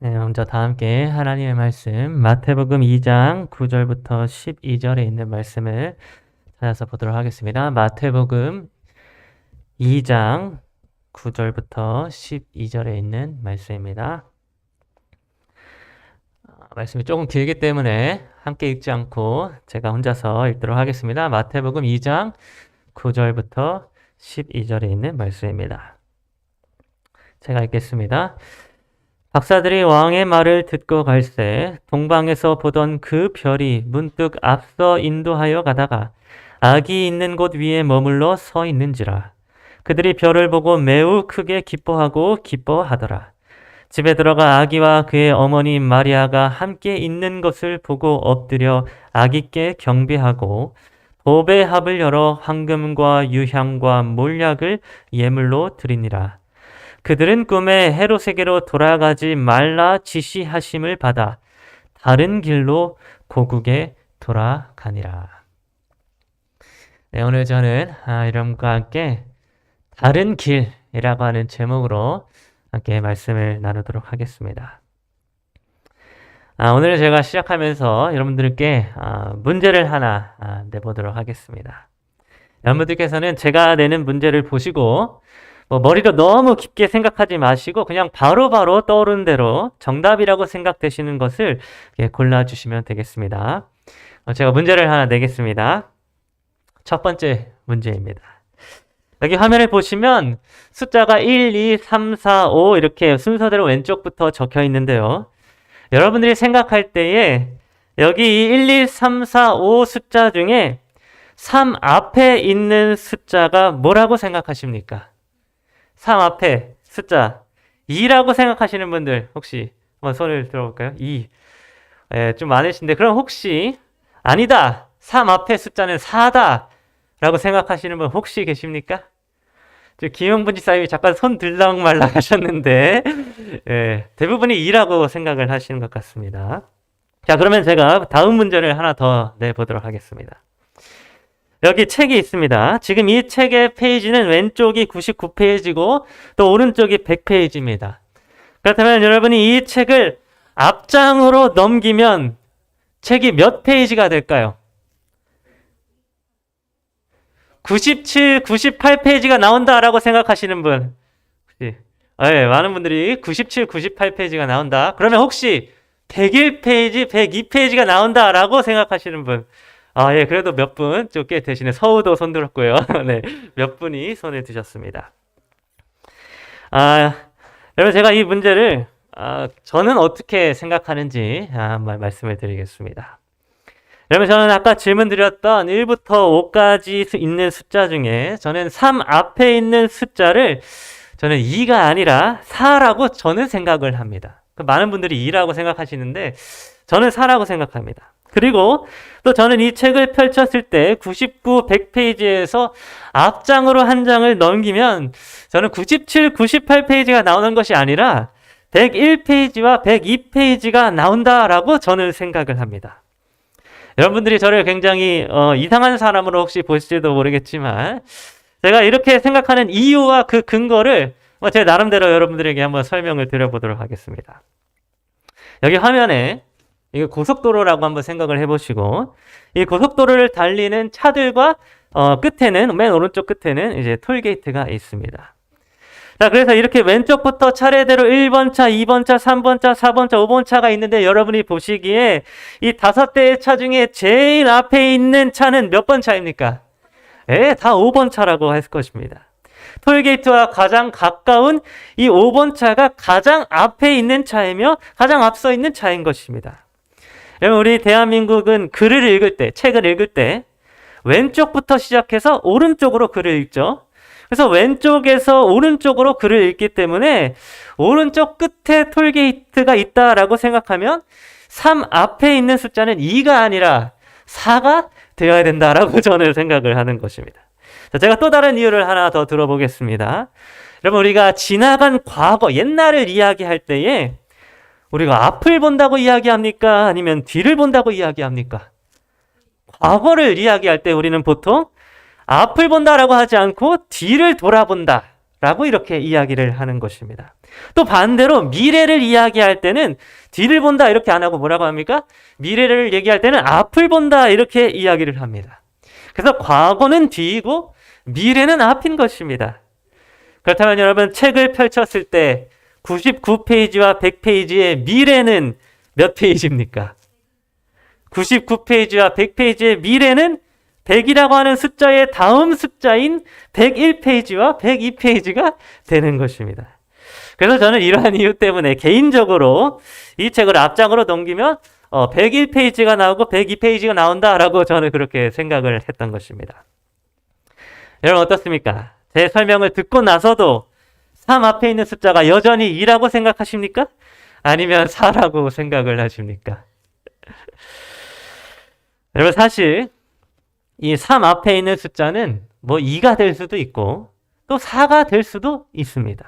네, 먼저 다 함께 하나님의 말씀 마태복음 2장 9절부터 12절에 있는 말씀을 찾아서 보도록 하겠습니다. 마태복음 2장 9절부터 12절에 있는 말씀입니다. 말씀이 조금 길기 때문에 함께 읽지 않고 제가 혼자서 읽도록 하겠습니다. 마태복음 2장 9절부터 12절에 있는 말씀입니다. 제가 읽겠습니다. 박사들이 왕의 말을 듣고 갈새 동방에서 보던 그 별이 문득 앞서 인도하여 가다가 아기 있는 곳 위에 머물러 서 있는지라. 그들이 별을 보고 매우 크게 기뻐하더라. 집에 들어가 아기와 그의 어머니 마리아가 함께 있는 것을 보고 엎드려 아기께 경배하고 보배 합을 열어 황금과 유향과 몰약을 예물로 드리니라. 그들은 꿈에 헤롯에게로 돌아가지 말라 지시하심을 받아 다른 길로 고국에 돌아가니라. 네, 오늘 저는 여러분과 함께 다른 길이라고 하는 제목으로 함께 말씀을 나누도록 하겠습니다. 오늘 제가 시작하면서 여러분들께 문제를 하나 내보도록 하겠습니다. 여러분들께서는 제가 내는 문제를 보시고 머리로 너무 깊게 생각하지 마시고 그냥 바로바로 떠오르는 대로 정답이라고 생각되시는 것을 골라주시면 되겠습니다. 제가 문제를 하나 내겠습니다. 첫 번째 문제입니다. 여기 화면을 보시면 숫자가 1, 2, 3, 4, 5 이렇게 순서대로 왼쪽부터 적혀 있는데요. 여러분들이 생각할 때에 여기 1, 2, 3, 4, 5 숫자 중에 3 앞에 있는 숫자가 뭐라고 생각하십니까? 3 앞에 숫자 2라고 생각하시는 분들 혹시 한번 손을 들어볼까요? 2. 좀 많으신데 그럼 혹시 아니다. 3 앞에 숫자는 4다 라고 생각하시는 분 혹시 계십니까? 김영분 지사님이 잠깐 손 들락말락 하셨는데 대부분이 2라고 생각을 하시는 것 같습니다. 자, 그러면 제가 다음 문제를 하나 더 내보도록 하겠습니다. 여기 책이 있습니다. 지금 이 책의 페이지는 왼쪽이 99페이지고 또 오른쪽이 100페이지입니다. 그렇다면 여러분이 이 책을 앞장으로 넘기면 책이 몇 페이지가 될까요? 97, 98페이지가 나온다라고 생각하시는 분. 많은 분들이 97, 98페이지가 나온다. 그러면 혹시 101페이지, 102페이지가 나온다라고 생각하시는 분. 그래도 몇 분, 좀 꽤 되시네. 서우도 손 들었고요. 네, 몇 분이 손을 드셨습니다. 여러분, 제가 이 문제를, 저는 어떻게 생각하는지 한번 말씀을 드리겠습니다. 여러분, 저는 아까 질문 드렸던 1부터 5까지 있는 숫자 중에 저는 3 앞에 있는 숫자를 저는 2가 아니라 4라고 저는 생각을 합니다. 많은 분들이 2라고 생각하시는데 저는 4라고 생각합니다. 그리고 또 저는 이 책을 펼쳤을 때 99, 100페이지에서 앞장으로 한 장을 넘기면 저는 97, 98페이지가 나오는 것이 아니라 101페이지와 102페이지가 나온다라고 저는 생각을 합니다. 여러분들이 저를 굉장히 이상한 사람으로 혹시 보실지도 모르겠지만 제가 이렇게 생각하는 이유와 그 근거를 제 나름대로 여러분들에게 한번 설명을 드려보도록 하겠습니다. 여기 화면에 이게 고속도로라고 한번 생각을 해보시고 이 고속도로를 달리는 차들과 끝에는 맨 오른쪽 끝에는 이제 톨게이트가 있습니다. 자, 그래서 이렇게 왼쪽부터 차례대로 1번 차, 2번 차, 3번 차, 4번 차, 5번 차가 있는데 여러분이 보시기에 이 5대의 차 중에 제일 앞에 있는 차는 몇 번 차입니까? 다 5번 차라고 할 것입니다. 톨게이트와 가장 가까운 이 5번 차가 가장 앞에 있는 차이며 가장 앞서 있는 차인 것입니다. 여러분, 우리 대한민국은 글을 읽을 때, 책을 읽을 때 왼쪽부터 시작해서 오른쪽으로 글을 읽죠. 그래서 왼쪽에서 오른쪽으로 글을 읽기 때문에 오른쪽 끝에 톨게이트가 있다라고 생각하면 3 앞에 있는 숫자는 2가 아니라 4가 되어야 된다라고 저는 생각을 하는 것입니다. 자, 제가 또 다른 이유를 하나 더 들어보겠습니다. 여러분, 우리가 지나간 과거, 옛날을 이야기할 때에 우리가 앞을 본다고 이야기합니까? 아니면 뒤를 본다고 이야기합니까? 과거를 이야기할 때 우리는 보통 앞을 본다라고 하지 않고 뒤를 돌아본다 라고 이렇게 이야기를 하는 것입니다. 또 반대로 미래를 이야기할 때는 뒤를 본다 이렇게 안 하고 뭐라고 합니까? 미래를 얘기할 때는 앞을 본다 이렇게 이야기를 합니다. 그래서 과거는 뒤이고 미래는 앞인 것입니다. 그렇다면 여러분 책을 펼쳤을 때 99페이지와 100페이지의 미래는 몇 페이지입니까? 99페이지와 100페이지의 미래는 100이라고 하는 숫자의 다음 숫자인 101페이지와 102페이지가 되는 것입니다. 그래서 저는 이러한 이유 때문에 개인적으로 이 책을 앞장으로 넘기면 101페이지가 나오고 102페이지가 나온다라고 저는 그렇게 생각을 했던 것입니다. 여러분 어떻습니까? 제 설명을 듣고 나서도 3 앞에 있는 숫자가 여전히 2라고 생각하십니까? 아니면 4라고 생각을 하십니까? 여러분 사실 이 3 앞에 있는 숫자는 뭐 2가 될 수도 있고 또 4가 될 수도 있습니다.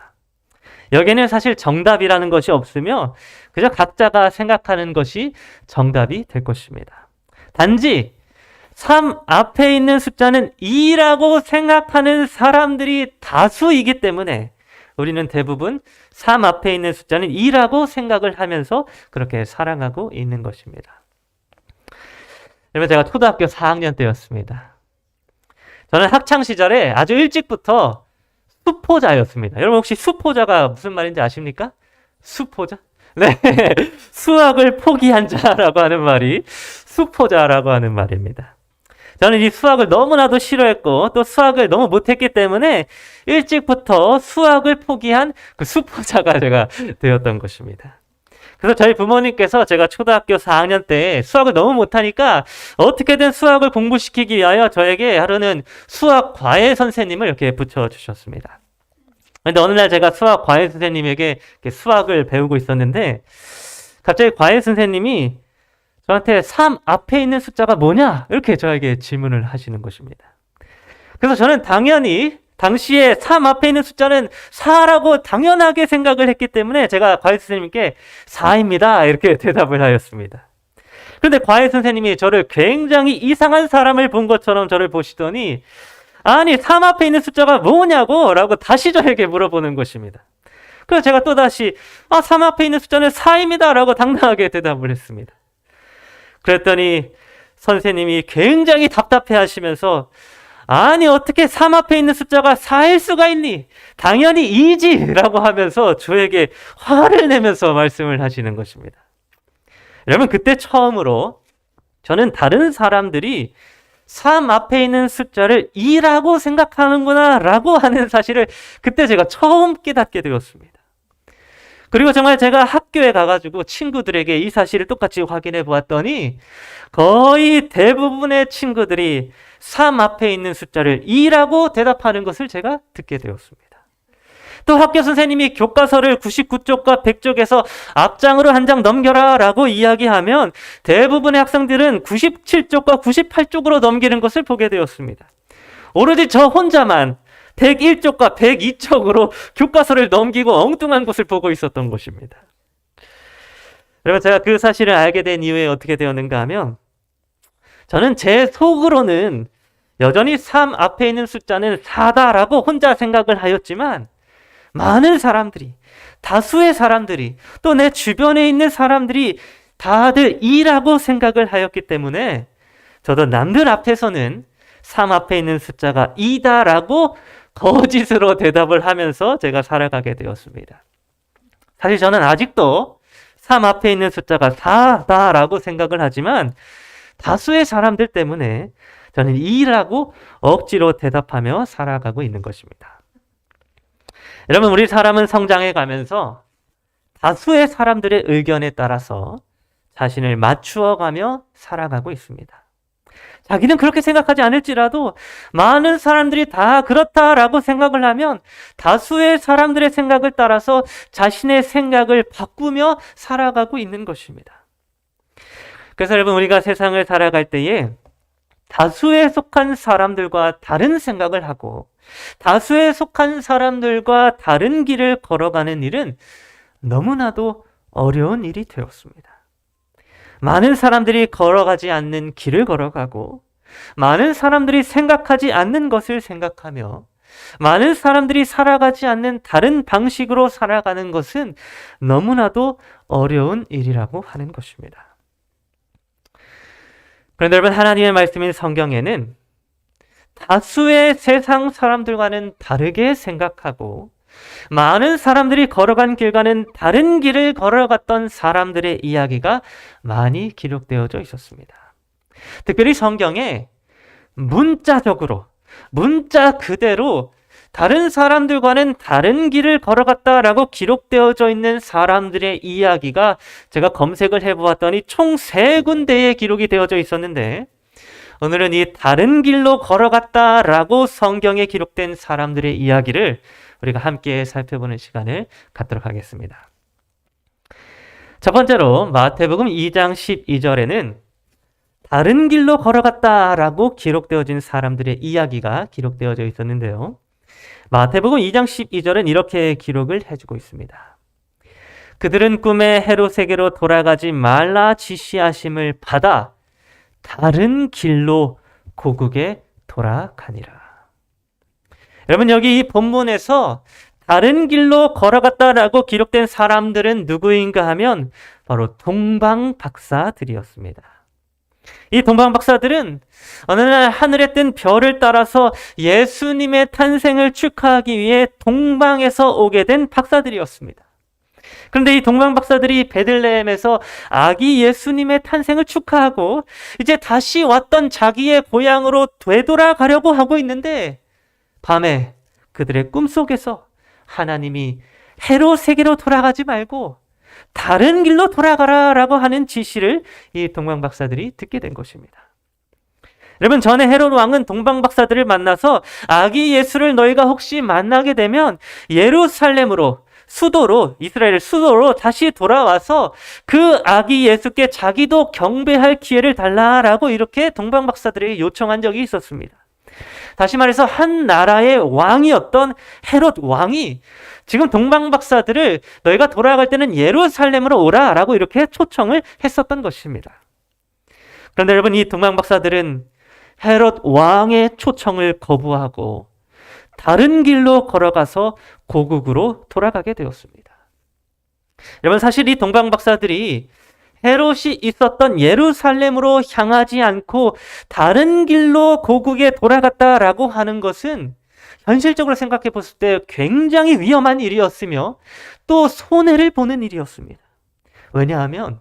여기에는 사실 정답이라는 것이 없으며 그저 각자가 생각하는 것이 정답이 될 것입니다. 단지 3 앞에 있는 숫자는 2라고 생각하는 사람들이 다수이기 때문에 우리는 대부분 3 앞에 있는 숫자는 2라고 생각을 하면서 그렇게 살아가고 있는 것입니다. 여러분 제가 초등학교 4학년 때였습니다. 저는 학창시절에 아주 일찍부터 수포자였습니다. 여러분 혹시 수포자가 무슨 말인지 아십니까? 수포자? 네, 수학을 포기한 자라고 하는 말이 수포자라고 하는 말입니다. 저는 이 수학을 너무나도 싫어했고 또 수학을 너무 못했기 때문에 일찍부터 수학을 포기한 그 수포자가 제가 되었던 것입니다. 그래서 저희 부모님께서 제가 초등학교 4학년 때 수학을 너무 못하니까 어떻게든 수학을 공부시키기 위하여 저에게 하루는 수학 과외 선생님을 이렇게 붙여주셨습니다. 그런데 어느 날 제가 수학 과외 선생님에게 수학을 배우고 있었는데 갑자기 과외 선생님이 저한테 3 앞에 있는 숫자가 뭐냐? 이렇게 저에게 질문을 하시는 것입니다. 그래서 저는 당연히 당시에 3 앞에 있는 숫자는 4라고 당연하게 생각을 했기 때문에 제가 과외 선생님께 4입니다. 이렇게 대답을 하였습니다. 그런데 과외 선생님이 저를 굉장히 이상한 사람을 본 것처럼 저를 보시더니 아니 3 앞에 있는 숫자가 뭐냐고 라고 다시 저에게 물어보는 것입니다. 그래서 제가 또다시 3 앞에 있는 숫자는 4입니다. 라고 당당하게 대답을 했습니다. 그랬더니 선생님이 굉장히 답답해 하시면서 아니 어떻게 3 앞에 있는 숫자가 4일 수가 있니? 당연히 2지! 라고 하면서 저에게 화를 내면서 말씀을 하시는 것입니다. 여러분 그때 처음으로 저는 다른 사람들이 3 앞에 있는 숫자를 2라고 생각하는구나 라고 하는 사실을 그때 제가 처음 깨닫게 되었습니다. 그리고 정말 제가 학교에 가가지고 친구들에게 이 사실을 똑같이 확인해 보았더니 거의 대부분의 친구들이 3 앞에 있는 숫자를 2라고 대답하는 것을 제가 듣게 되었습니다. 또 학교 선생님이 교과서를 99쪽과 100쪽에서 앞장으로 한 장 넘겨라 라고 이야기하면 대부분의 학생들은 97쪽과 98쪽으로 넘기는 것을 보게 되었습니다. 오로지 저 혼자만 101쪽과 102쪽으로 교과서를 넘기고 엉뚱한 것을 보고 있었던 것입니다. 여러분 제가 그 사실을 알게 된 이후에 어떻게 되었는가 하면 저는 제 속으로는 여전히 3 앞에 있는 숫자는 4다라고 혼자 생각을 하였지만 많은 사람들이, 다수의 사람들이, 또 내 주변에 있는 사람들이 다들 2라고 생각을 하였기 때문에 저도 남들 앞에서는 3 앞에 있는 숫자가 2다라고 거짓으로 대답을 하면서 제가 살아가게 되었습니다. 사실 저는 아직도 3 앞에 있는 숫자가 4다라고 생각을 하지만 다수의 사람들 때문에 저는 2라고 억지로 대답하며 살아가고 있는 것입니다. 여러분 우리 사람은 성장해 가면서 다수의 사람들의 의견에 따라서 자신을 맞추어가며 살아가고 있습니다. 자기는 그렇게 생각하지 않을지라도 많은 사람들이 다 그렇다라고 생각을 하면 다수의 사람들의 생각을 따라서 자신의 생각을 바꾸며 살아가고 있는 것입니다. 그래서 여러분 우리가 세상을 살아갈 때에 다수에 속한 사람들과 다른 생각을 하고 다수에 속한 사람들과 다른 길을 걸어가는 일은 너무나도 어려운 일이 되었습니다. 많은 사람들이 걸어가지 않는 길을 걸어가고 많은 사람들이 생각하지 않는 것을 생각하며 많은 사람들이 살아가지 않는 다른 방식으로 살아가는 것은 너무나도 어려운 일이라고 하는 것입니다. 그런데 여러분, 하나님의 말씀인 성경에는 다수의 세상 사람들과는 다르게 생각하고 많은 사람들이 걸어간 길과는 다른 길을 걸어갔던 사람들의 이야기가 많이 기록되어져 있었습니다. 특별히 성경에 문자적으로, 문자 그대로 다른 사람들과는 다른 길을 걸어갔다라고 기록되어져 있는 사람들의 이야기가 제가 검색을 해보았더니 총 3군데에 기록이 되어져 있었는데, 오늘은 이 다른 길로 걸어갔다라고 성경에 기록된 사람들의 이야기를 우리가 함께 살펴보는 시간을 갖도록 하겠습니다. 첫 번째로 마태복음 2장 12절에는 다른 길로 걸어갔다라고 기록되어진 사람들의 이야기가 기록되어져 있었는데요. 마태복음 2장 12절은 이렇게 기록을 해주고 있습니다. 그들은 꿈에 헤롯에게로 돌아가지 말라 지시하심을 받아 다른 길로 고국에 돌아가니라. 여러분, 여기 이 본문에서 다른 길로 걸어갔다라고 기록된 사람들은 누구인가 하면 바로 동방박사들이었습니다. 이 동방박사들은 어느 날 하늘에 뜬 별을 따라서 예수님의 탄생을 축하하기 위해 동방에서 오게 된 박사들이었습니다. 그런데 이 동방박사들이 베들레헴에서 아기 예수님의 탄생을 축하하고 이제 다시 왔던 자기의 고향으로 되돌아가려고 하고 있는데, 밤에 그들의 꿈속에서 하나님이 헤롯에게로 돌아가지 말고 다른 길로 돌아가라라고 하는 지시를 이 동방박사들이 듣게 된 것입니다. 여러분, 전에 헤롯 왕은 동방박사들을 만나서 아기 예수를 너희가 혹시 만나게 되면 예루살렘으로, 수도로, 이스라엘 수도로 다시 돌아와서 그 아기 예수께 자기도 경배할 기회를 달라라고 이렇게 동방박사들에게 요청한 적이 있었습니다. 다시 말해서 한 나라의 왕이었던 헤롯 왕이 지금 동방박사들을 너희가 돌아갈 때는 예루살렘으로 오라라고 이렇게 초청을 했었던 것입니다. 그런데 여러분, 이 동방박사들은 헤롯 왕의 초청을 거부하고 다른 길로 걸어가서 고국으로 돌아가게 되었습니다. 여러분, 사실 이 동방박사들이 헤롯이 있었던 예루살렘으로 향하지 않고 다른 길로 고국에 돌아갔다라고 하는 것은 현실적으로 생각해 봤을 때 굉장히 위험한 일이었으며 또 손해를 보는 일이었습니다. 왜냐하면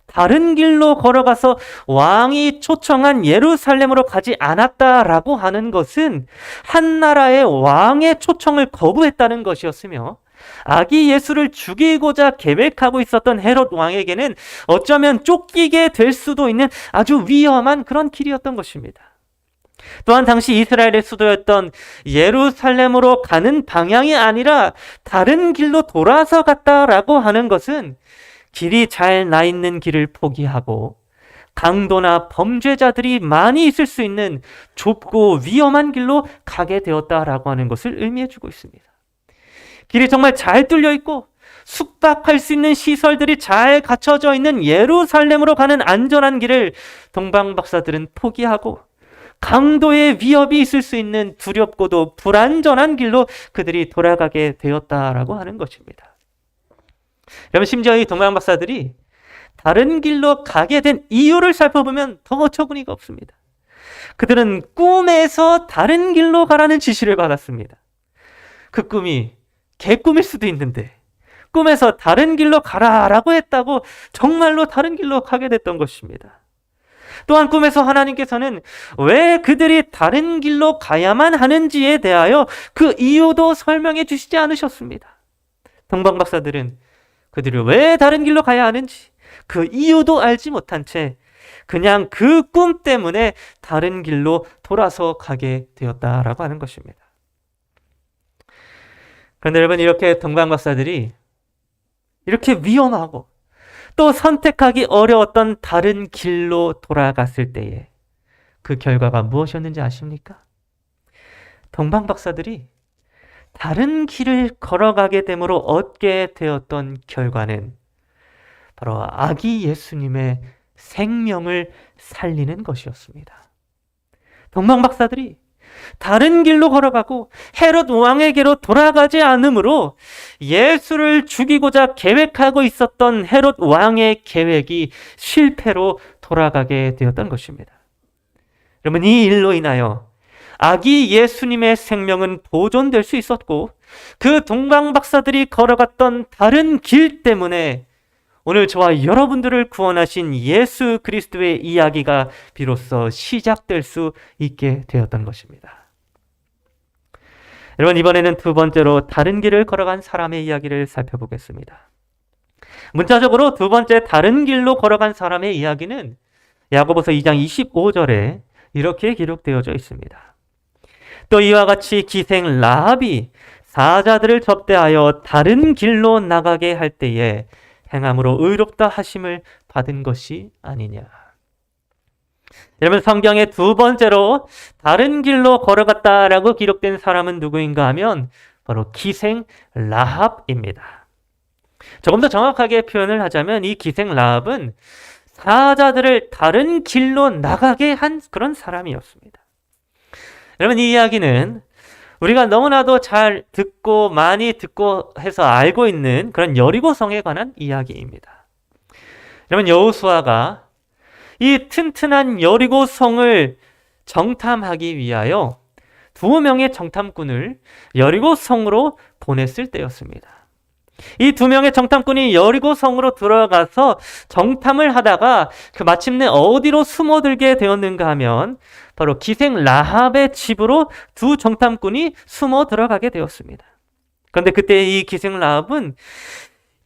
다른 길로 걸어가서 왕이 초청한 예루살렘으로 가지 않았다라고 하는 것은 한 나라의 왕의 초청을 거부했다는 것이었으며, 아기 예수를 죽이고자 계획하고 있었던 헤롯 왕에게는 어쩌면 쫓기게 될 수도 있는 아주 위험한 그런 길이었던 것입니다. 또한 당시 이스라엘의 수도였던 예루살렘으로 가는 방향이 아니라 다른 길로 돌아서 갔다라고 하는 것은 길이 잘 나 있는 길을 포기하고 강도나 범죄자들이 많이 있을 수 있는 좁고 위험한 길로 가게 되었다라고 하는 것을 의미해주고 있습니다. 길이 정말 잘 뚫려 있고 숙박할 수 있는 시설들이 잘 갖춰져 있는 예루살렘으로 가는 안전한 길을 동방박사들은 포기하고 강도의 위협이 있을 수 있는 두렵고도 불안전한 길로 그들이 돌아가게 되었다라고 하는 것입니다. 여러분, 심지어 이 동방박사들이 다른 길로 가게 된 이유를 살펴보면 더 어처구니가 없습니다. 그들은 꿈에서 다른 길로 가라는 지시를 받았습니다. 그 꿈이 개꿈일 수도 있는데 꿈에서 다른 길로 가라라고 했다고 정말로 다른 길로 가게 됐던 것입니다. 또한 꿈에서 하나님께서는 왜 그들이 다른 길로 가야만 하는지에 대하여 그 이유도 설명해 주시지 않으셨습니다. 동방박사들은 그들이 왜 다른 길로 가야 하는지 그 이유도 알지 못한 채 그냥 그 꿈 때문에 다른 길로 돌아서 가게 되었다라고 하는 것입니다. 그런데 여러분, 이렇게 동방박사들이 이렇게 위험하고 또 선택하기 어려웠던 다른 길로 돌아갔을 때에 그 결과가 무엇이었는지 아십니까? 동방박사들이 다른 길을 걸어가게 됨으로 얻게 되었던 결과는 바로 아기 예수님의 생명을 살리는 것이었습니다. 동방박사들이 다른 길로 걸어가고 헤롯 왕에게로 돌아가지 않으므로 예수를 죽이고자 계획하고 있었던 헤롯 왕의 계획이 실패로 돌아가게 되었던 것입니다. 여러분, 이 일로 인하여 아기 예수님의 생명은 보존될 수 있었고, 그 동방박사들이 걸어갔던 다른 길 때문에 오늘 저와 여러분들을 구원하신 예수 그리스도의 이야기가 비로소 시작될 수 있게 되었던 것입니다. 여러분, 이번에는 두 번째로 다른 길을 걸어간 사람의 이야기를 살펴보겠습니다. 문자적으로 두 번째 다른 길로 걸어간 사람의 이야기는 야고보서 2장 25절에 이렇게 기록되어져 있습니다. 또 이와 같이 기생 라합이 사자들을 접대하여 다른 길로 나가게 할 때에 행함으로 의롭다 하심을 받은 것이 아니냐. 여러분, 성경의 두 번째로 다른 길로 걸어갔다라고 기록된 사람은 누구인가 하면 바로 기생 라합입니다. 조금 더 정확하게 표현을 하자면 이 기생 라합은 사자들을 다른 길로 나가게 한 그런 사람이었습니다. 여러분, 이 이야기는 우리가 너무나도 잘 듣고 많이 듣고 해서 알고 있는 그런 여리고성에 관한 이야기입니다. 여러분, 여호수아가 이 튼튼한 여리고성을 정탐하기 위하여 2명의 정탐꾼을 여리고성으로 보냈을 때였습니다. 이 2명의 정탐꾼이 여리고성으로 들어가서 정탐을 하다가 마침내 어디로 숨어들게 되었는가 하면 바로 기생 라합의 집으로 두 정탐꾼이 숨어 들어가게 되었습니다. 그런데 그때 이 기생 라합은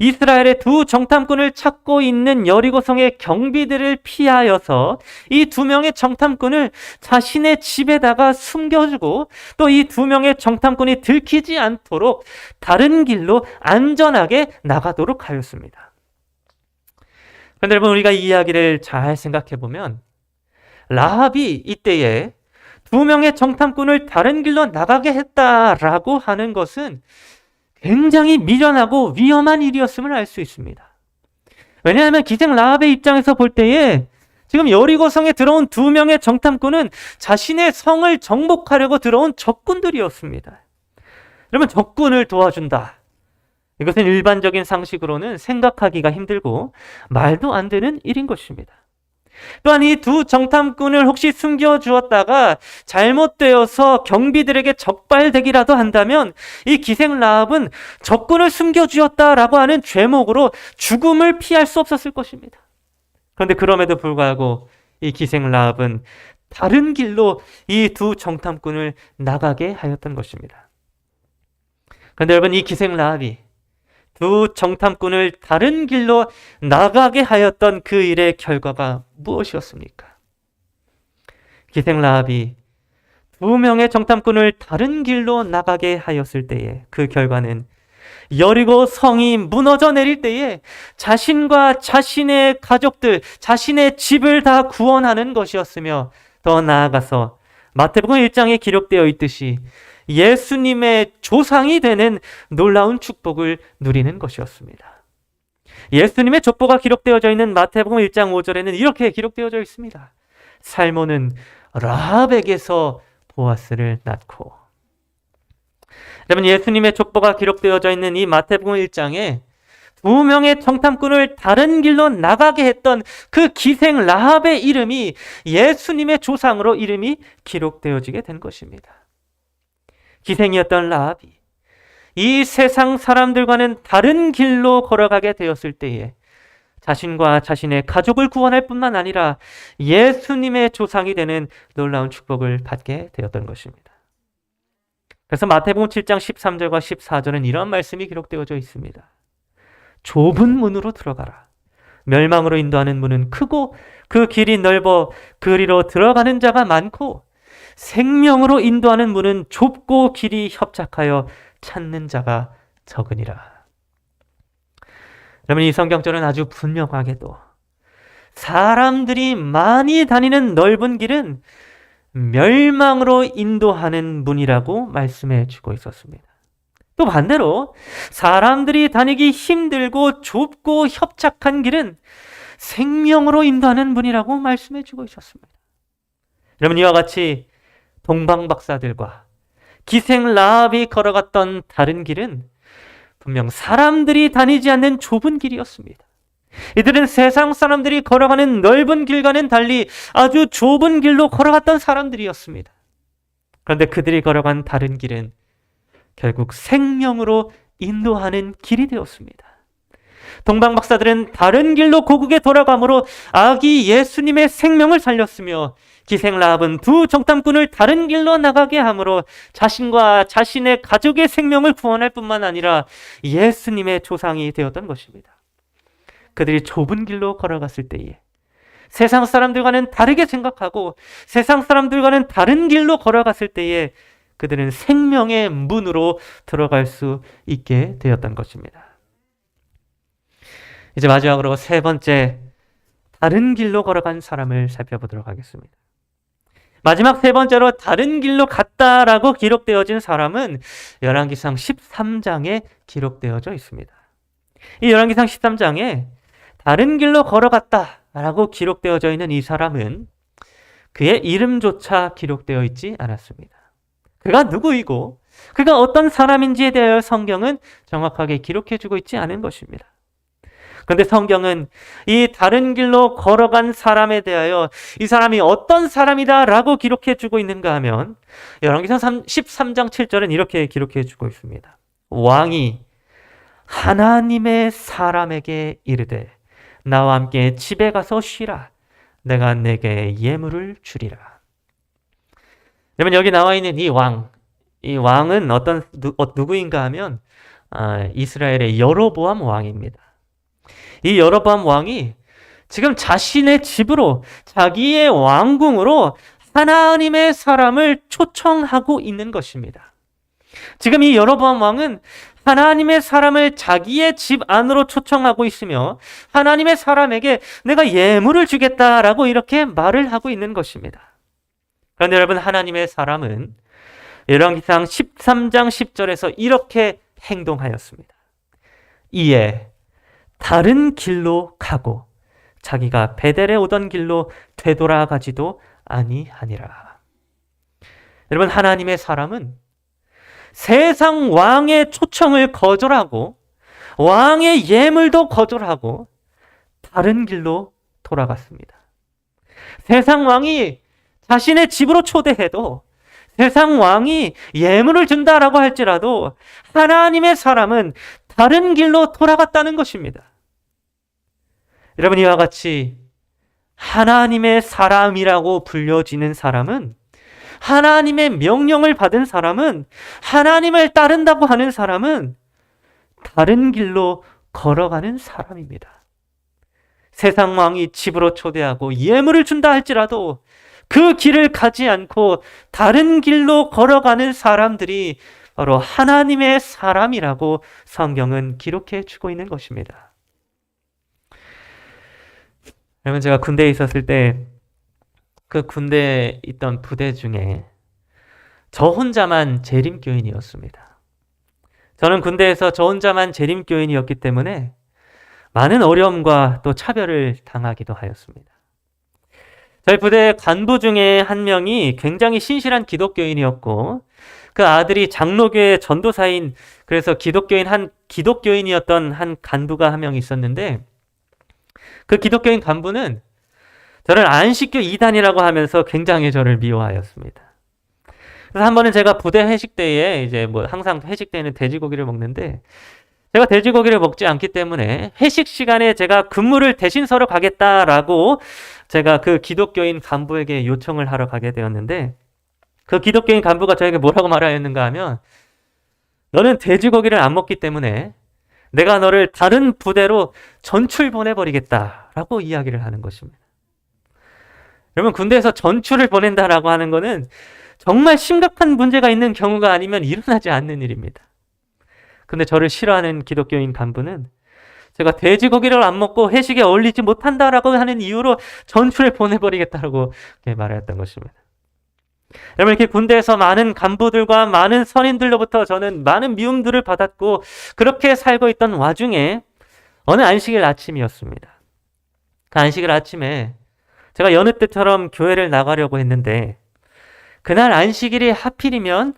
이스라엘의 두 정탐꾼을 찾고 있는 여리고성의 경비들을 피하여서 이 2명의 정탐꾼을 자신의 집에다가 숨겨주고 또 이 2명의 정탐꾼이 들키지 않도록 다른 길로 안전하게 나가도록 하였습니다. 그런데 여러분, 우리가 이 이야기를 잘 생각해 보면 라합이 이때에 2명의 정탐꾼을 다른 길로 나가게 했다라고 하는 것은 굉장히 미련하고 위험한 일이었음을 알 수 있습니다. 왜냐하면 기생 라합의 입장에서 볼 때에 지금 여리고성에 들어온 2명의 정탐꾼은 자신의 성을 정복하려고 들어온 적군들이었습니다. 여러분, 적군을 도와준다. 이것은 일반적인 상식으로는 생각하기가 힘들고 말도 안 되는 일인 것입니다. 또한 이 두 정탐꾼을 혹시 숨겨주었다가 잘못되어서 경비들에게 적발되기라도 한다면 이 기생 라합은 적군을 숨겨주었다라고 하는 죄목으로 죽음을 피할 수 없었을 것입니다. 그런데 그럼에도 불구하고 이 기생 라합은 다른 길로 이 두 정탐꾼을 나가게 하였던 것입니다. 그런데 여러분, 이 기생 라합이 두 정탐꾼을 다른 길로 나가게 하였던 그 일의 결과가 무엇이었습니까? 기생 라합이 2명의 정탐꾼을 다른 길로 나가게 하였을 때에 그 결과는 여리고 성이 무너져 내릴 때에 자신과 자신의 가족들, 자신의 집을 다 구원하는 것이었으며, 더 나아가서 마태복음 1장에 기록되어 있듯이 예수님의 조상이 되는 놀라운 축복을 누리는 것이었습니다. 예수님의 족보가 기록되어져 있는 마태복음 1장 5절에는 이렇게 기록되어져 있습니다. 살몬은 라합에게서 보아스를 낳고. 여러분, 예수님의 족보가 기록되어져 있는 이 마태복음 1장에 2명의 정탐꾼을 다른 길로 나가게 했던 그 기생 라합의 이름이 예수님의 조상으로 이름이 기록되어지게 된 것입니다. 기생이었던 라합이 이 세상 사람들과는 다른 길로 걸어가게 되었을 때에 자신과 자신의 가족을 구원할 뿐만 아니라 예수님의 조상이 되는 놀라운 축복을 받게 되었던 것입니다. 그래서 마태복음 7장 13절과 14절은 이런 말씀이 기록되어져 있습니다. 좁은 문으로 들어가라. 멸망으로 인도하는 문은 크고 그 길이 넓어 그리로 들어가는 자가 많고 생명으로 인도하는 문은 좁고 길이 협착하여 찾는 자가 적으니라. 여러분, 이 성경절은 아주 분명하게도 사람들이 많이 다니는 넓은 길은 멸망으로 인도하는 문이라고 말씀해 주고 있었습니다. 또 반대로 사람들이 다니기 힘들고 좁고 협착한 길은 생명으로 인도하는 문이라고 말씀해 주고 있었습니다. 여러분, 이와 같이 동방 박사들과 기생 라합이 걸어갔던 다른 길은 분명 사람들이 다니지 않는 좁은 길이었습니다. 이들은 세상 사람들이 걸어가는 넓은 길과는 달리 아주 좁은 길로 걸어갔던 사람들이었습니다. 그런데 그들이 걸어간 다른 길은 결국 생명으로 인도하는 길이 되었습니다. 동방 박사들은 다른 길로 고국에 돌아감으로 아기 예수님의 생명을 살렸으며, 기생 라합은 두 정탐꾼을 다른 길로 나가게 함으로 자신과 자신의 가족의 생명을 구원할 뿐만 아니라 예수님의 조상이 되었던 것입니다. 그들이 좁은 길로 걸어갔을 때에 세상 사람들과는 다르게 생각하고 세상 사람들과는 다른 길로 걸어갔을 때에 그들은 생명의 문으로 들어갈 수 있게 되었던 것입니다. 이제 마지막으로 세 번째, 다른 길로 걸어간 사람을 살펴보도록 하겠습니다. 마지막 세 번째로 다른 길로 갔다라고 기록되어진 사람은 열왕기상 13장에 기록되어져 있습니다. 이 열왕기상 13장에 다른 길로 걸어갔다라고 기록되어져 있는 이 사람은 그의 이름조차 기록되어 있지 않았습니다. 그가 누구이고 그가 어떤 사람인지에 대하여 성경은 정확하게 기록해주고 있지 않은 것입니다. 그런데 성경은 이 다른 길로 걸어간 사람에 대하여 이 사람이 어떤 사람이다 라고 기록해주고 있는가 하면 열왕기상 13장 7절은 이렇게 기록해주고 있습니다. 왕이 하나님의 사람에게 이르되 나와 함께 집에 가서 쉬라. 내가 내게 예물을 주리라. 여러분, 여기 나와 있는 이 왕은 누구인가 하면 이스라엘의 여로보암 왕입니다. 이 여로보암 왕이 지금 자신의 집으로, 자기의 왕궁으로 하나님의 사람을 초청하고 있는 것입니다. 지금 이 여로보암 왕은 하나님의 사람을 자기의 집 안으로 초청하고 있으며 하나님의 사람에게 내가 예물을 주겠다라고 이렇게 말을 하고 있는 것입니다. 그런데 여러분, 하나님의 사람은 열왕기상 13장 10절에서 이렇게 행동하였습니다. 이에 다른 길로 가고 자기가 베델에 오던 길로 되돌아가지도 아니하니라. 여러분, 하나님의 사람은 세상 왕의 초청을 거절하고 왕의 예물도 거절하고 다른 길로 돌아갔습니다. 세상 왕이 자신의 집으로 초대해도, 세상 왕이 예물을 준다라고 할지라도 하나님의 사람은 다른 길로 돌아갔다는 것입니다. 여러분, 이와 같이 하나님의 사람이라고 불려지는 사람은, 하나님의 명령을 받은 사람은, 하나님을 따른다고 하는 사람은 다른 길로 걸어가는 사람입니다. 세상 왕이 집으로 초대하고 예물을 준다 할지라도 그 길을 가지 않고 다른 길로 걸어가는 사람들이 바로 하나님의 사람이라고 성경은 기록해 주고 있는 것입니다. 여러분, 제가 군대에 있었을 때 그 군대에 있던 부대 중에 저 혼자만 재림교인이었습니다. 저는 군대에서 저 혼자만 재림교인이었기 때문에 많은 어려움과 또 차별을 당하기도 하였습니다. 저희 부대 간부 중에 한 명이 굉장히 신실한 기독교인이었고 그 아들이 장로교회 전도사인, 그래서 기독교인이었던 한 간부가 한 명 있었는데, 그 기독교인 간부는 저를 안식교 이단이라고 하면서 굉장히 저를 미워하였습니다. 그래서 한 번은 제가 부대 회식 때에 항상 회식 때에는 돼지고기를 먹는데, 제가 돼지고기를 먹지 않기 때문에 회식 시간에 제가 근무를 대신 서러 가겠다라고 제가 그 기독교인 간부에게 요청을 하러 가게 되었는데, 그 기독교인 간부가 저에게 뭐라고 말하였는가 하면, 너는 돼지고기를 안 먹기 때문에 내가 너를 다른 부대로 전출 보내버리겠다라고 이야기를 하는 것입니다. 여러분, 군대에서 전출을 보낸다라고 하는 것은 정말 심각한 문제가 있는 경우가 아니면 일어나지 않는 일입니다. 근데 저를 싫어하는 기독교인 간부는 제가 돼지고기를 안 먹고 회식에 어울리지 못한다라고 하는 이유로 전출을 보내버리겠다라고 말했던 것입니다. 여러분, 이렇게 군대에서 많은 간부들과 많은 선임들로부터 저는 많은 미움들을 받았고 그렇게 살고 있던 와중에 어느 안식일 아침이었습니다. 그 안식일 아침에 제가 여느 때처럼 교회를 나가려고 했는데 그날 안식일이 하필이면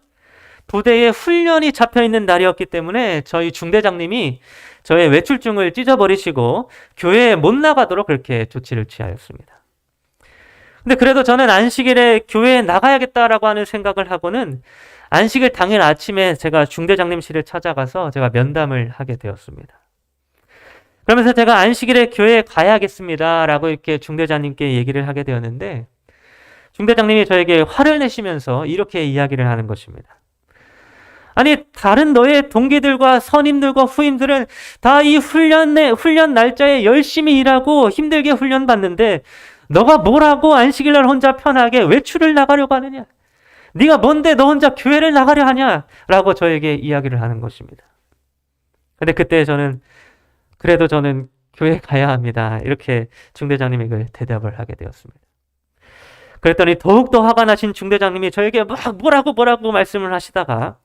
부대에 훈련이 잡혀있는 날이었기 때문에 저희 중대장님이 저의 외출증을 찢어버리시고 교회에 못 나가도록 그렇게 조치를 취하였습니다. 근데 그래도 저는 안식일에 교회에 나가야겠다라고 하는 생각을 하고는 안식일 당일 아침에 제가 중대장님실을 찾아가서 제가 면담을 하게 되었습니다. 그러면서 제가 안식일에 교회에 가야겠습니다라고 이렇게 중대장님께 얘기를 하게 되었는데 중대장님이 저에게 화를 내시면서 이렇게 이야기를 하는 것입니다. 아니, 다른 너의 동기들과 선임들과 후임들은 다 이 훈련 날짜에 열심히 일하고 힘들게 훈련 받는데 너가 뭐라고 안식일날 혼자 편하게 외출을 나가려고 하느냐? 네가 뭔데 너 혼자 교회를 나가려 하냐? 라고 저에게 이야기를 하는 것입니다. 근데 그때 그래도 저는 교회 가야 합니다. 이렇게 중대장님에게 대답을 하게 되었습니다. 그랬더니 더욱더 화가 나신 중대장님이 저에게 막 뭐라고 말씀을 하시다가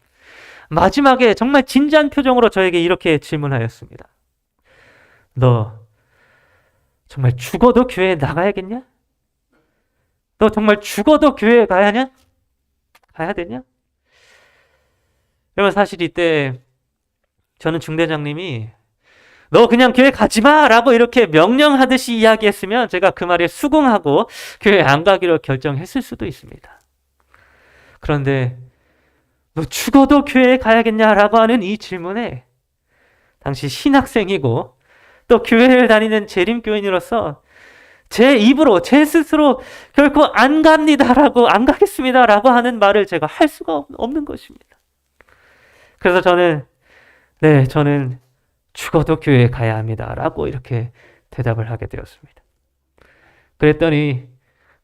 마지막에 정말 진지한 표정으로 저에게 이렇게 질문하였습니다. 너 정말 죽어도 교회에 나가야겠냐? 너 정말 죽어도 교회에 가야 하냐? 가야 되냐? 그러면 사실 이때 저는 중대장님이 너 그냥 교회 가지 마! 라고 이렇게 명령하듯이 이야기했으면 제가 그 말에 수긍하고 교회 안 가기로 결정했을 수도 있습니다. 그런데 너 죽어도 교회에 가야겠냐라고 하는 이 질문에 당시 신학생이고 또 교회를 다니는 재림교인으로서 제 입으로 제 스스로 결코 안 갑니다라고 안 가겠습니다라고 하는 말을 제가 할 수가 없는 것입니다. 그래서 저는 죽어도 교회에 가야 합니다라고 이렇게 대답을 하게 되었습니다. 그랬더니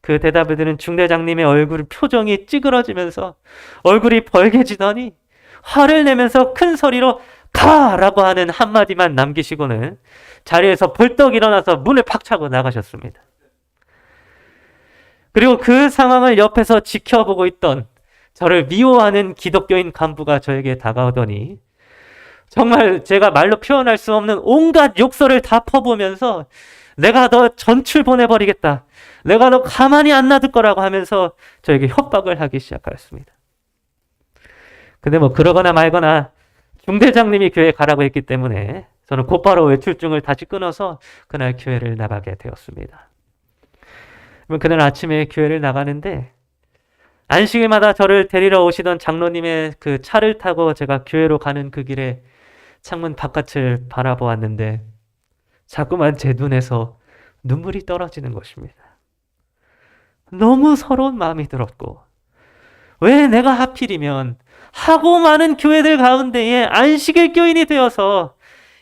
그 대답을 들은 중대장님의 얼굴 표정이 찌그러지면서 얼굴이 벌개지더니 화를 내면서 큰 소리로 가라고 하는 한마디만 남기시고는 자리에서 벌떡 일어나서 문을 팍 차고 나가셨습니다. 그리고 그 상황을 옆에서 지켜보고 있던 저를 미워하는 기독교인 간부가 저에게 다가오더니 정말 제가 말로 표현할 수 없는 온갖 욕설을 다 퍼부으면서 내가 너 전출 보내버리겠다. 내가 너 가만히 안 놔둘 거라고 하면서 저에게 협박을 하기 시작하였습니다. 근데 그러거나 말거나 중대장님이 교회에 가라고 했기 때문에 저는 곧바로 외출증을 다시 끊어서 그날 교회를 나가게 되었습니다. 그날 아침에 교회를 나가는데 안식일마다 저를 데리러 오시던 장로님의 그 차를 타고 제가 교회로 가는 그 길에 창문 바깥을 바라보았는데 자꾸만 제 눈에서 눈물이 떨어지는 것입니다. 너무 서러운 마음이 들었고 왜 내가 하필이면 하고 많은 교회들 가운데에 안식일 교인이 되어서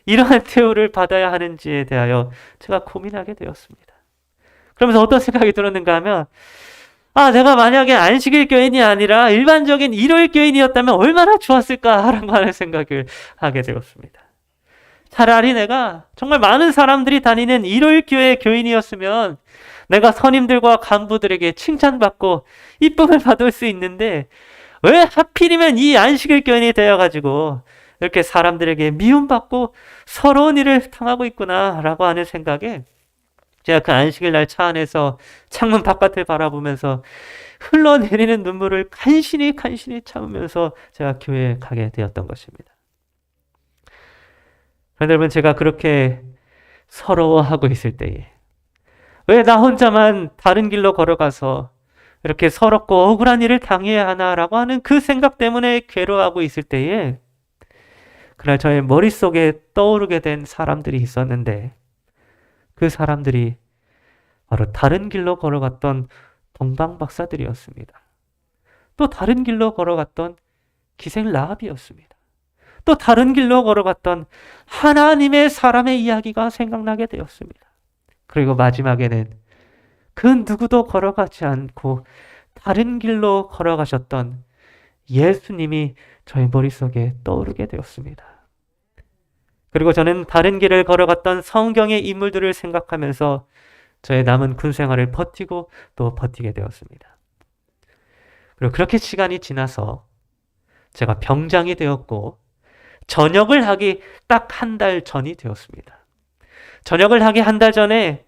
이러한 대우를 받아야 하는지에 대하여 제가 고민하게 되었습니다. 그러면서 어떤 생각이 들었는가 하면 내가 만약에 안식일 교인이 아니라 일반적인 일요일 교인이었다면 얼마나 좋았을까라고 하는 생각을 하게 되었습니다. 차라리 내가 정말 많은 사람들이 다니는 일요일 교회 교인이었으면 내가 선임들과 간부들에게 칭찬받고 이쁨을 받을 수 있는데 왜 하필이면 이 안식일 교인이 되어가지고 이렇게 사람들에게 미움받고 서러운 일을 당하고 있구나라고 하는 생각에 제가 그 안식일 날 차 안에서 창문 바깥을 바라보면서 흘러내리는 눈물을 간신히 참으면서 제가 교회에 가게 되었던 것입니다. 그런데 여러분, 제가 그렇게 서러워하고 있을 때에 왜 나 혼자만 다른 길로 걸어가서 이렇게 서럽고 억울한 일을 당해야 하나라고 하는 그 생각 때문에 괴로워하고 있을 때에 그날 저의 머릿속에 떠오르게 된 사람들이 있었는데 그 사람들이 바로 다른 길로 걸어갔던 동방박사들이었습니다. 또 다른 길로 걸어갔던 기생 라합이었습니다. 또 다른 길로 걸어갔던 하나님의 사람의 이야기가 생각나게 되었습니다. 그리고 마지막에는 그 누구도 걸어가지 않고 다른 길로 걸어가셨던 예수님이 저의 머릿속에 떠오르게 되었습니다. 그리고 저는 다른 길을 걸어갔던 성경의 인물들을 생각하면서 저의 남은 군 생활을 버티고 또 버티게 되었습니다. 그리고 그렇게 시간이 지나서 제가 병장이 되었고 전역을 하기 딱 한 달 전이 되었습니다. 전역을 하기 한 달 전에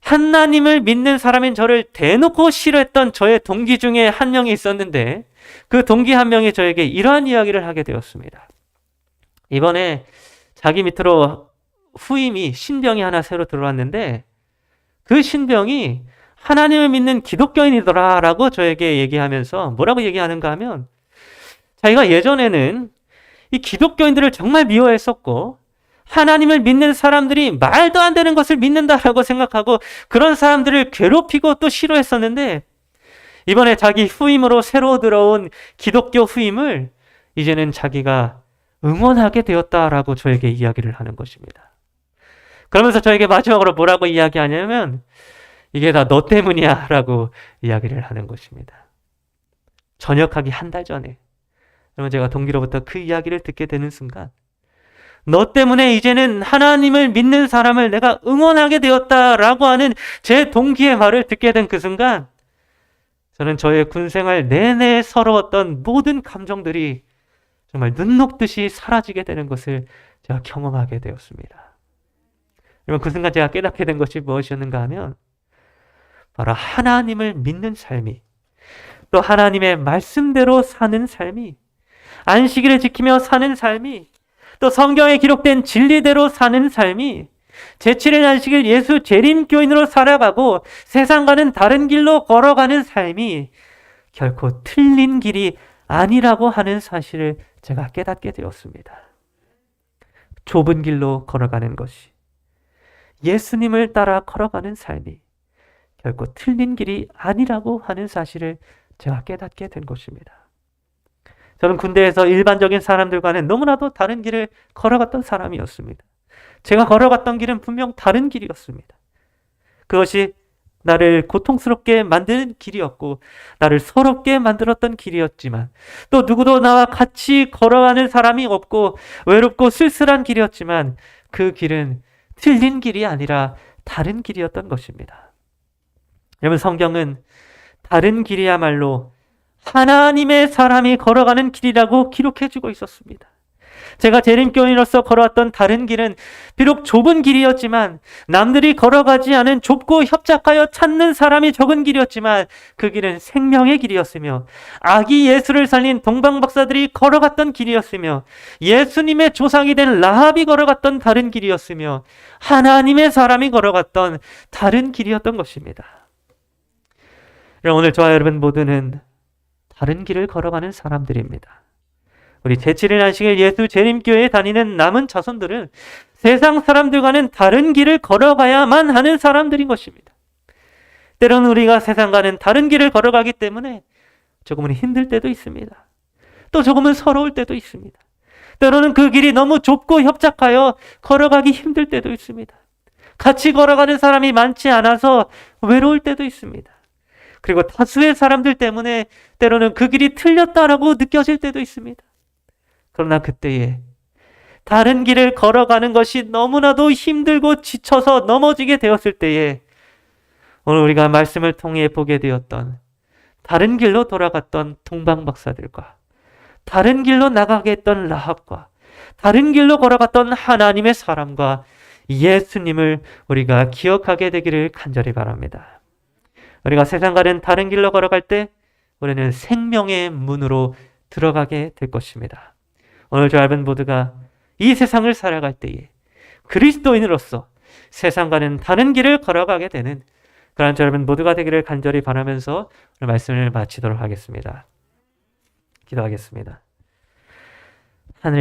하나님을 믿는 사람인 저를 대놓고 싫어했던 저의 동기 중에 한 명이 있었는데 그 동기 한 명이 저에게 이러한 이야기를 하게 되었습니다. 이번에 자기 밑으로 후임이 신병이 하나 새로 들어왔는데 그 신병이 하나님을 믿는 기독교인이더라 라고 저에게 얘기하면서 뭐라고 얘기하는가 하면 자기가 예전에는 이 기독교인들을 정말 미워했었고 하나님을 믿는 사람들이 말도 안 되는 것을 믿는다라고 생각하고 그런 사람들을 괴롭히고 또 싫어했었는데 이번에 자기 후임으로 새로 들어온 기독교 후임을 이제는 자기가 응원하게 되었다라고 저에게 이야기를 하는 것입니다. 그러면서 저에게 마지막으로 뭐라고 이야기하냐면 이게 다 너 때문이야 라고 이야기를 하는 것입니다. 전역하기 한 달 전에 그러면 제가 동기로부터 그 이야기를 듣게 되는 순간 너 때문에 이제는 하나님을 믿는 사람을 내가 응원하게 되었다라고 하는 제 동기의 말을 듣게 된 그 순간 저는 저의 군생활 내내 서러웠던 모든 감정들이 정말 눈 녹듯이 사라지게 되는 것을 제가 경험하게 되었습니다. 여러분 그 순간 제가 깨닫게 된 것이 무엇이었는가 하면 바로 하나님을 믿는 삶이 또 하나님의 말씀대로 사는 삶이 안식일을 지키며 사는 삶이 또 성경에 기록된 진리대로 사는 삶이 제7일 안식일 예수 재림교인으로 살아가고 세상과는 다른 길로 걸어가는 삶이 결코 틀린 길이 아니라고 하는 사실을 제가 깨닫게 되었습니다. 좁은 길로 걸어가는 것이 예수님을 따라 걸어가는 삶이 결코 틀린 길이 아니라고 하는 사실을 제가 깨닫게 된 것입니다. 저는 군대에서 일반적인 사람들과는 너무나도 다른 길을 걸어갔던 사람이었습니다. 제가 걸어갔던 길은 분명 다른 길이었습니다. 그것이 나를 고통스럽게 만드는 길이었고 나를 서럽게 만들었던 길이었지만 또 누구도 나와 같이 걸어가는 사람이 없고 외롭고 쓸쓸한 길이었지만 그 길은 틀린 길이 아니라 다른 길이었던 것입니다. 여러분 성경은 다른 길이야말로 하나님의 사람이 걸어가는 길이라고 기록해주고 있었습니다. 제가 재림교인으로서 걸어왔던 다른 길은 비록 좁은 길이었지만 남들이 걸어가지 않은 좁고 협착하여 찾는 사람이 적은 길이었지만 그 길은 생명의 길이었으며 아기 예수를 살린 동방박사들이 걸어갔던 길이었으며 예수님의 조상이 된 라합이 걸어갔던 다른 길이었으며 하나님의 사람이 걸어갔던 다른 길이었던 것입니다. 오늘 저와 여러분 모두는 다른 길을 걸어가는 사람들입니다. 우리 제7일 안식일 예수 재림교회에 다니는 남은 자손들은 세상 사람들과는 다른 길을 걸어가야만 하는 사람들인 것입니다. 때로는 우리가 세상과는 다른 길을 걸어가기 때문에 조금은 힘들 때도 있습니다. 또 조금은 서러울 때도 있습니다. 때로는 그 길이 너무 좁고 협착하여 걸어가기 힘들 때도 있습니다. 같이 걸어가는 사람이 많지 않아서 외로울 때도 있습니다. 그리고 다수의 사람들 때문에 때로는 그 길이 틀렸다라고 느껴질 때도 있습니다. 그러나 그때에 다른 길을 걸어가는 것이 너무나도 힘들고 지쳐서 넘어지게 되었을 때에 오늘 우리가 말씀을 통해 보게 되었던 다른 길로 돌아갔던 동방박사들과 다른 길로 나가게 했던 라합과 다른 길로 걸어갔던 하나님의 사람과 예수님을 우리가 기억하게 되기를 간절히 바랍니다. 우리가 세상과는 다른 길로 걸어갈 때 우리는 생명의 문으로 들어가게 될 것입니다. 오늘 저 여러분 모두가 이 세상을 살아갈 때에 그리스도인으로서 세상과는 다른 길을 걸어가게 되는 그런 저 여러분 모두가 되기를 간절히 바라면서 오늘 말씀을 마치도록 하겠습니다. 기도하겠습니다.